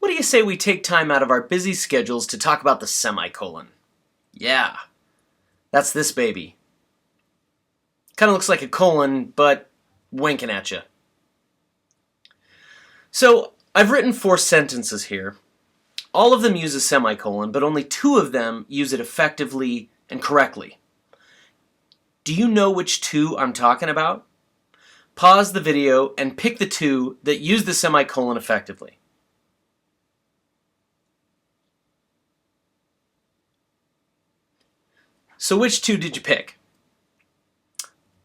What do you say we take time out of our busy schedules to talk about the semicolon? Yeah, that's this baby. Kind of looks like a colon, but winking at you. So, I've written 4 sentences here. All of them use a semicolon, but only 2 of them use it effectively and correctly. Do you know which 2 I'm talking about? Pause the video and pick the 2 that use the semicolon effectively. So which 2 did you pick?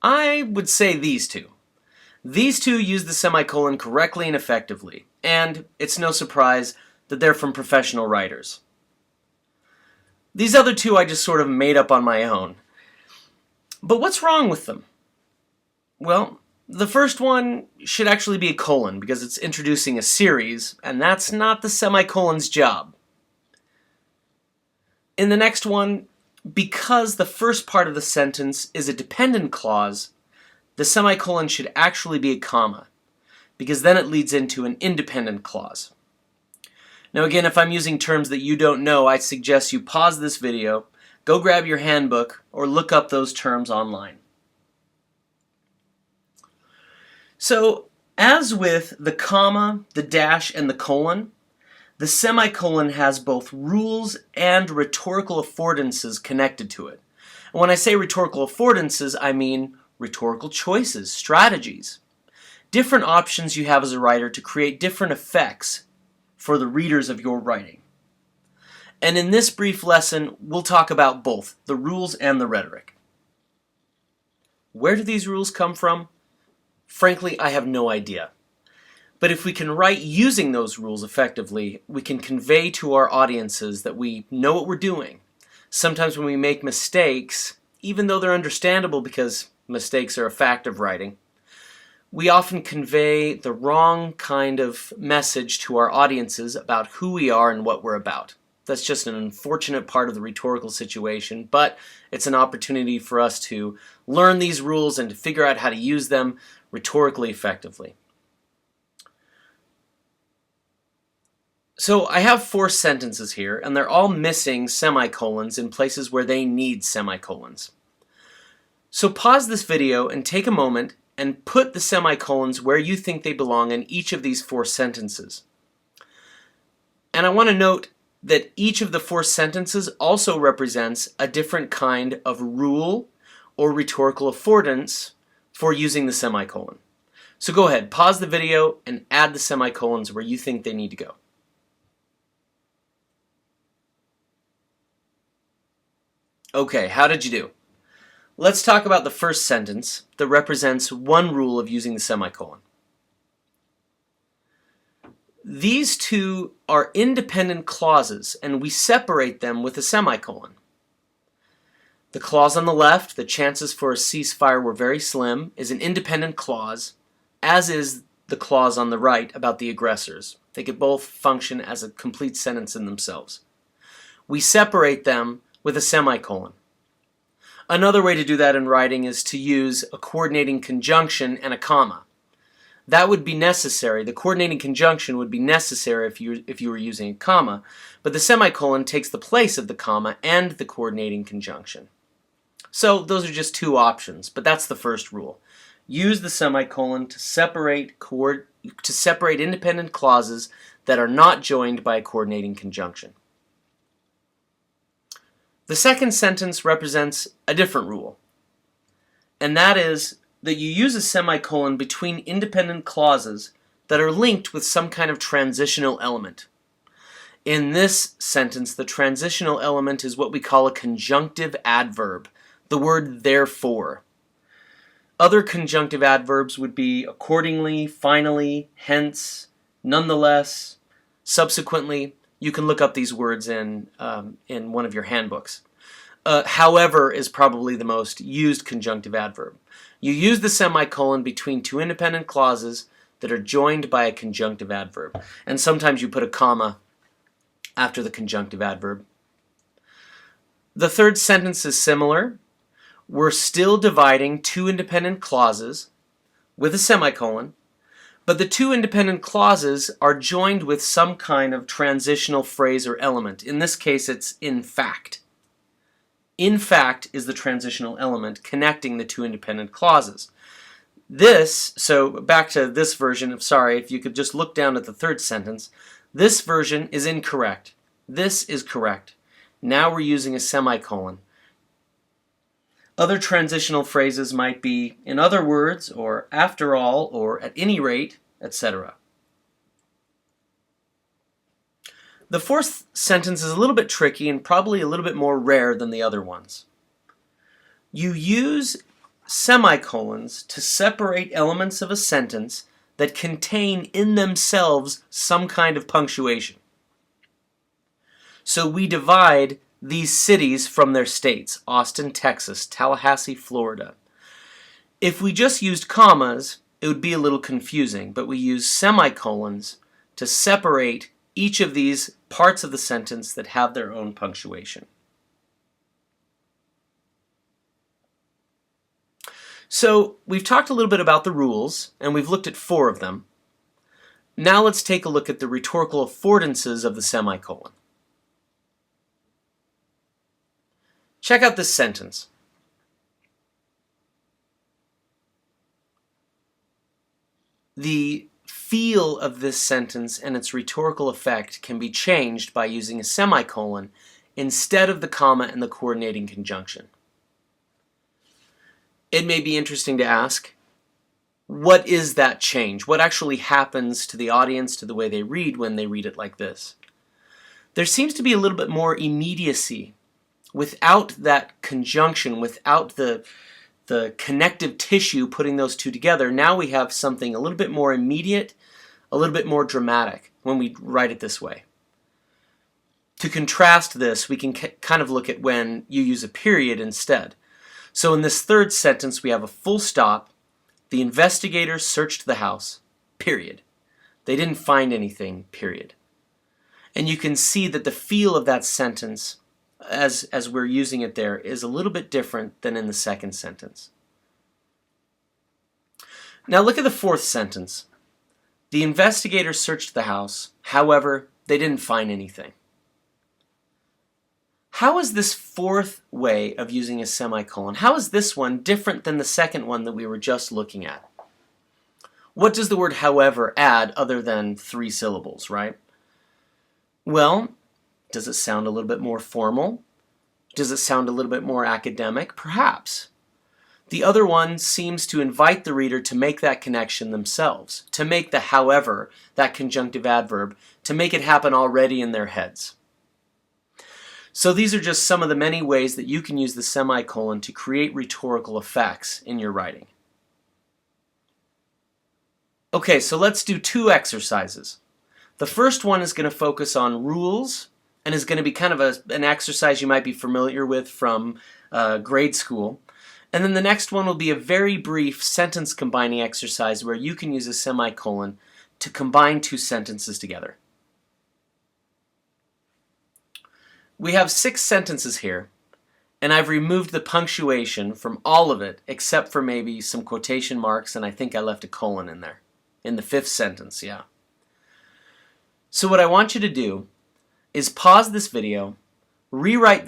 I would say these 2. These 2 use the semicolon correctly and effectively, and it's no surprise that they're from professional writers. These other 2 I just sort of made up on my own. But what's wrong with them? Well, the first one should actually be a colon because it's introducing a series, and that's not the semicolon's job. In the next one, because the first part of the sentence is a dependent clause, the semicolon should actually be a comma, because then it leads into an independent clause. Now again, if I'm using terms that you don't know, I suggest you pause this video, go grab your handbook, or look up those terms online. So, as with the comma, the dash, and the colon, the semicolon has both rules and rhetorical affordances connected to it. And when I say rhetorical affordances, I mean rhetorical choices, strategies. Different options you have as a writer to create different effects for the readers of your writing. And in this brief lesson, we'll talk about both the rules and the rhetoric. Where do these rules come from? Frankly, I have no idea. But if we can write using those rules effectively, we can convey to our audiences that we know what we're doing. Sometimes when we make mistakes, even though they're understandable because mistakes are a fact of writing, we often convey the wrong kind of message to our audiences about who we are and what we're about. That's just an unfortunate part of the rhetorical situation, but it's an opportunity for us to learn these rules and to figure out how to use them rhetorically effectively. So I have 4 sentences here, and they're all missing semicolons in places where they need semicolons. So pause this video and take a moment and put the semicolons where you think they belong in each of these 4 sentences. And I want to note that each of the 4 sentences also represents a different kind of rule or rhetorical affordance for using the semicolon. So go ahead, pause the video and add the semicolons where you think they need to go. Okay, how did you do? Let's talk about the first sentence that represents one rule of using the semicolon. These 2 are independent clauses, and we separate them with a semicolon. The clause on the left, the chances for a ceasefire were very slim, is an independent clause, as is the clause on the right about the aggressors. They could both function as a complete sentence in themselves. We separate them with a semicolon. Another way to do that in writing is to use a coordinating conjunction and a comma. That would be necessary. The coordinating conjunction would be necessary if you were using a comma, but the semicolon takes the place of the comma and the coordinating conjunction. So those are just 2 options, but that's the first rule. Use the semicolon to separate independent clauses that are not joined by a coordinating conjunction. The second sentence represents a different rule, and that is that you use a semicolon between independent clauses that are linked with some kind of transitional element. In this sentence, the transitional element is what we call a conjunctive adverb, the word therefore. Other conjunctive adverbs would be accordingly, finally, hence, nonetheless, subsequently. You can look up these words in one of your handbooks. However is probably the most used conjunctive adverb. You use the semicolon between 2 independent clauses that are joined by a conjunctive adverb. And sometimes you put a comma after the conjunctive adverb. The third sentence is similar. We're still dividing 2 independent clauses with a semicolon, But the two independent clauses are joined with some kind of transitional phrase or element. In this case, it's in fact. In fact is the transitional element connecting the two independent clauses. So back to this version of, sorry, if you could just look down at the third sentence, this version is incorrect. This is correct. Now we're using a semicolon. Other transitional phrases might be in other words, or after all, or at any rate, etc. The fourth sentence is a little bit tricky and probably a little bit more rare than the other ones. You use semicolons to separate elements of a sentence that contain in themselves some kind of punctuation. So we divide these cities from their states: Austin, Texas, Tallahassee, Florida. If we just used commas, it would be a little confusing, but we use semicolons to separate each of these parts of the sentence that have their own punctuation. So we've talked a little bit about the rules, and we've looked at 4 of them. Now let's take a look at the rhetorical affordances of the semicolon. Check out this sentence. The feel of this sentence and its rhetorical effect can be changed by using a semicolon instead of the comma and the coordinating conjunction. It may be interesting to ask, what is that change? What actually happens to the audience, to the way they read when they read it like this? There seems to be a little bit more immediacy without that conjunction, without the connective tissue putting those two together. Now we have something a little bit more immediate, a little bit more dramatic when we write it this way. To contrast this, we can kind of look at when you use a period instead. So in this third sentence, we have a full stop. The investigators searched the house, period. They didn't find anything, period. And you can see that the feel of that sentence, as we're using it there, is a little bit different than in the second sentence. Now look at the fourth sentence. The investigators searched the house, however, they didn't find anything. How is this fourth way of using a semicolon? How is this one different than the second one that we were just looking at? What does the word however add other than 3 syllables, right? Well, does it sound a little bit more formal? Does it sound a little bit more academic? Perhaps. The other one seems to invite the reader to make that connection themselves, to make the however, that conjunctive adverb, to make it happen already in their heads. So these are just some of the many ways that you can use the semicolon to create rhetorical effects in your writing. Okay, so let's do 2 exercises. The first one is going to focus on rules and is going to be kind of an exercise you might be familiar with from grade school. And then the next one will be a very brief sentence combining exercise where you can use a semicolon to combine 2 sentences together. We have 6 sentences here, and I've removed the punctuation from all of it except for maybe some quotation marks, and I think I left a colon in there. In the 5th sentence, yeah. So what I want you to do is pause this video, rewrite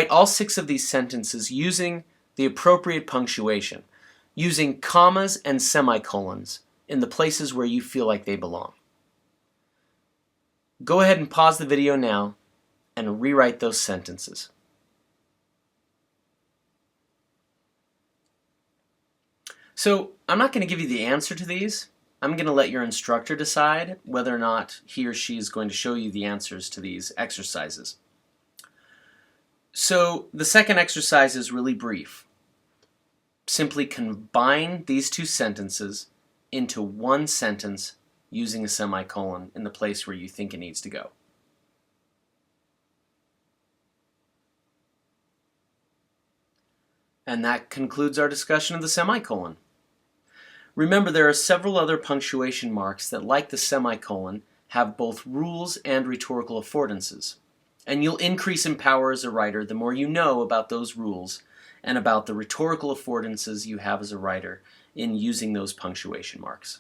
all 6 of these sentences using the appropriate punctuation, using commas and semicolons in the places where you feel like they belong. Go ahead and pause the video now and rewrite those sentences. So I'm not going to give you the answer to these. I'm going to let your instructor decide whether or not he or she is going to show you the answers to these exercises. So the second exercise is really brief. Simply combine these 2 sentences into one sentence using a semicolon in the place where you think it needs to go. And that concludes our discussion of the semicolon. Remember, there are several other punctuation marks that, like the semicolon, have both rules and rhetorical affordances. And you'll increase in power as a writer the more you know about those rules and about the rhetorical affordances you have as a writer in using those punctuation marks.